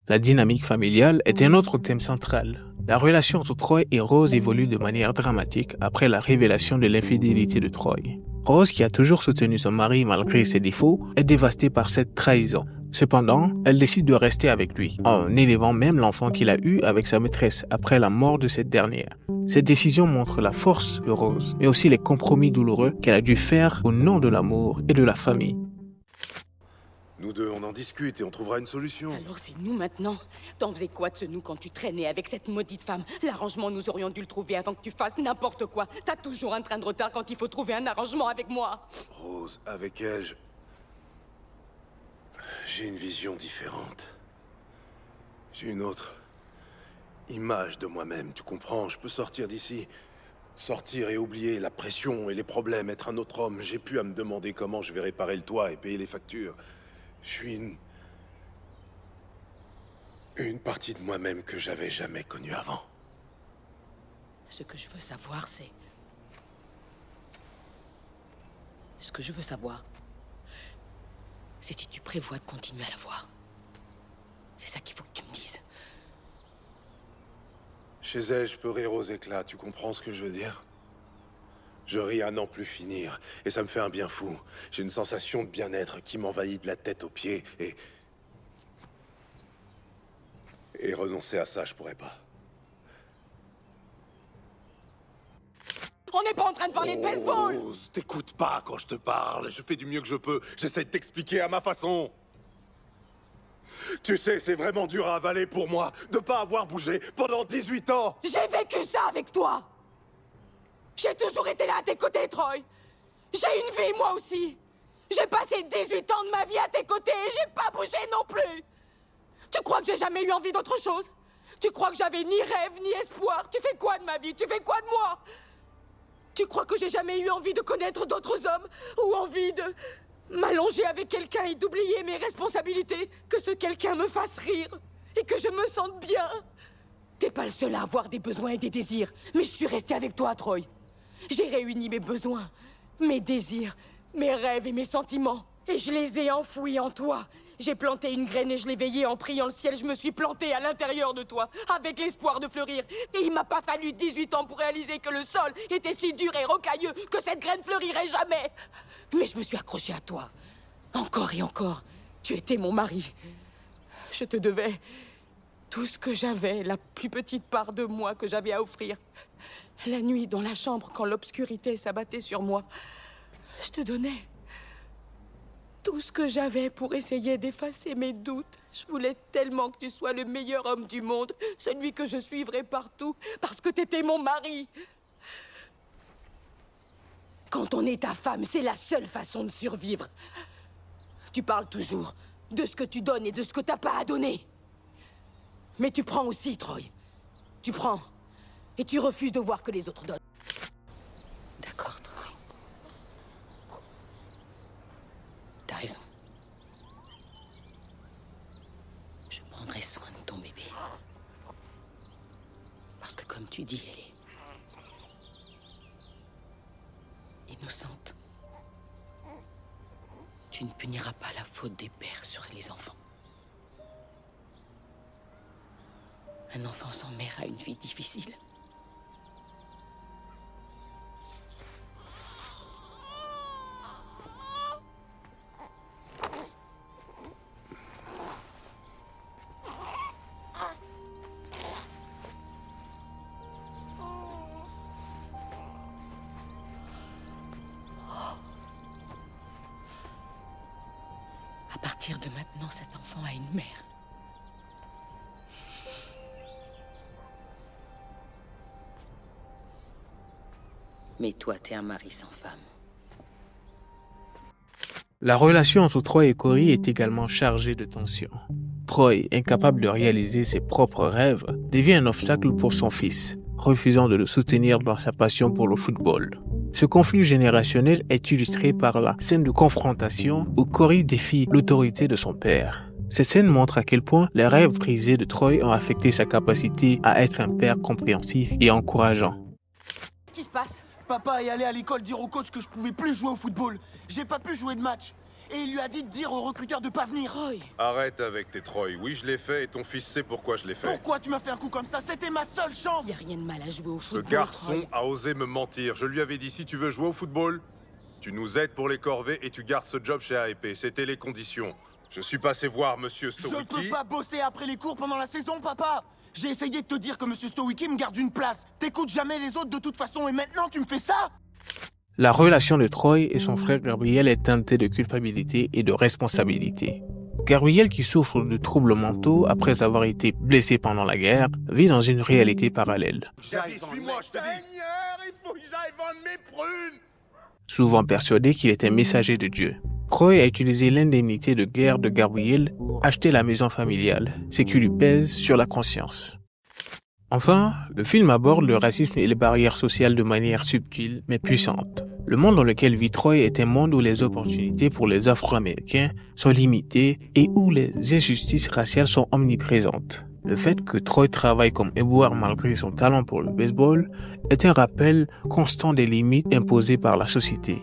La dynamique familiale est un autre thème central. La relation entre Troy et Rose évolue de manière dramatique après la révélation de l'infidélité de Troy. Rose, qui a toujours soutenu son mari malgré ses défauts, est dévastée par cette trahison. Cependant, elle décide de rester avec lui, en élevant même l'enfant qu'il a eu avec sa maîtresse après la mort de cette dernière. Cette décision montre la force de Rose, mais aussi les compromis douloureux qu'elle a dû faire au nom de l'amour et de la famille. Nous deux, on en discute et on trouvera une solution. Alors c'est nous maintenant. T'en faisais quoi de ce nous quand tu traînais avec cette maudite femme? L'arrangement, nous aurions dû le trouver avant que tu fasses n'importe quoi. T'as toujours un train de retard quand il faut trouver un arrangement avec moi. Rose, avec elle, j'ai une vision différente. J'ai une autre image de moi-même, tu comprends? Je peux sortir d'ici, sortir et oublier la pression et les problèmes, être un autre homme. J'ai plus à me demander comment je vais réparer le toit et payer les factures. Je suis une partie de moi-même que j'avais jamais connue avant. Ce que je veux savoir, c'est... Ce que je veux savoir, c'est si tu prévois de continuer à la voir. C'est ça qu'il faut que tu me dises. Chez elle, je peux rire aux éclats, tu comprends ce que je veux dire? Je ris à n'en plus finir, et ça me fait un bien fou. J'ai une sensation de bien-être qui m'envahit de la tête aux pieds, et renoncer à ça, je pourrais pas. On n'est pas en train de parler de baseball! Rose, t'écoutes pas quand je te parle. Je fais du mieux que je peux. J'essaie de t'expliquer à ma façon. Tu sais, c'est vraiment dur à avaler pour moi de pas avoir bougé pendant 18 ans. J'ai vécu ça avec toi! J'ai toujours été là à tes côtés, Troy! J'ai une vie, moi aussi! J'ai passé 18 ans de ma vie à tes côtés et j'ai pas bougé non plus! Tu crois que j'ai jamais eu envie d'autre chose? Tu crois que j'avais ni rêve, ni espoir? Tu fais quoi de ma vie? Tu fais quoi de moi? Tu crois que j'ai jamais eu envie de connaître d'autres hommes? Ou envie de m'allonger avec quelqu'un et d'oublier mes responsabilités? Que ce quelqu'un me fasse rire et que je me sente bien? T'es pas le seul à avoir des besoins et des désirs, mais je suis restée avec toi, Troy. J'ai réuni mes besoins, mes désirs, mes rêves et mes sentiments. Et je les ai enfouis en toi. J'ai planté une graine et je l'ai veillée en priant le ciel. Je me suis plantée à l'intérieur de toi, avec l'espoir de fleurir. Et il m'a pas fallu 18 ans pour réaliser que le sol était si dur et rocailleux que cette graine fleurirait jamais. Mais je me suis accrochée à toi. Encore et encore. Tu étais mon mari. Je te devais tout ce que j'avais, la plus petite part de moi que j'avais à offrir. La nuit, dans la chambre, quand l'obscurité s'abattait sur moi, je te donnais tout ce que j'avais pour essayer d'effacer mes doutes. Je voulais tellement que tu sois le meilleur homme du monde, celui que je suivrais partout, parce que t'étais mon mari. Quand on est ta femme, c'est la seule façon de survivre. Tu parles toujours de ce que tu donnes et de ce que t'as pas à donner. Mais tu prends aussi, Troy. Tu prends. Et tu refuses de voir que les autres donnent. D'accord, Troy. T'as raison. Je prendrai soin de ton bébé. Parce que comme tu dis, elle est innocente. Tu ne puniras pas la faute des pères sur les enfants. Un enfant sans mère a une vie difficile. À partir de maintenant, cet enfant a une mère. Mais toi, t'es un mari sans femme. La relation entre Troy et Corey est également chargée de tensions. Troy, incapable de réaliser ses propres rêves, devient un obstacle pour son fils, refusant de le soutenir dans sa passion pour le football. Ce conflit générationnel est illustré par la scène de confrontation où Corey défie l'autorité de son père. Cette scène montre à quel point les rêves brisés de Troy ont affecté sa capacité à être un père compréhensif et encourageant. Qu'est-ce qui se passe? Papa est allé à l'école dire au coach que je pouvais plus jouer au football. J'ai pas pu jouer de match. et il lui a dit de dire au recruteur de pas venir. Troy, Arrête avec tes Troy. Oui, je l'ai fait et ton fils sait pourquoi je l'ai fait. Pourquoi tu m'as fait un coup comme ça? C'était ma seule chance. y a rien de mal à jouer au Ce football, garçon Troy. a osé me mentir. Je lui avais dit, si tu veux jouer au football, tu nous aides pour les corvées et tu gardes ce job chez AEP. C'était les conditions. Je suis passé voir Monsieur Je Stowicki. peux pas bosser après les cours pendant la saison, papa. J'ai essayé de te dire que Monsieur Stowicki me garde une place. T'écoutes jamais les autres de toute façon et maintenant tu me fais ça? La relation de Troy et son frère Gabriel est teintée de culpabilité et de responsabilité. Gabriel, qui souffre de troubles mentaux après avoir été blessé pendant la guerre, vit dans une réalité parallèle. Gabi, suis-moi, je te dis. Seigneur, il faut que j'aille vendre mes prunes. Souvent persuadé qu'il est un messager de Dieu, Troy a utilisé l'indemnité de guerre de Gabriel pour acheter la maison familiale, ce qui lui pèse sur la conscience. Enfin, le film aborde le racisme et les barrières sociales de manière subtile mais puissante. Le monde dans lequel vit Troy est un monde où les opportunités pour les Afro-Américains sont limitées et où les injustices raciales sont omniprésentes. Le fait que Troy travaille comme éboueur malgré son talent pour le baseball est un rappel constant des limites imposées par la société.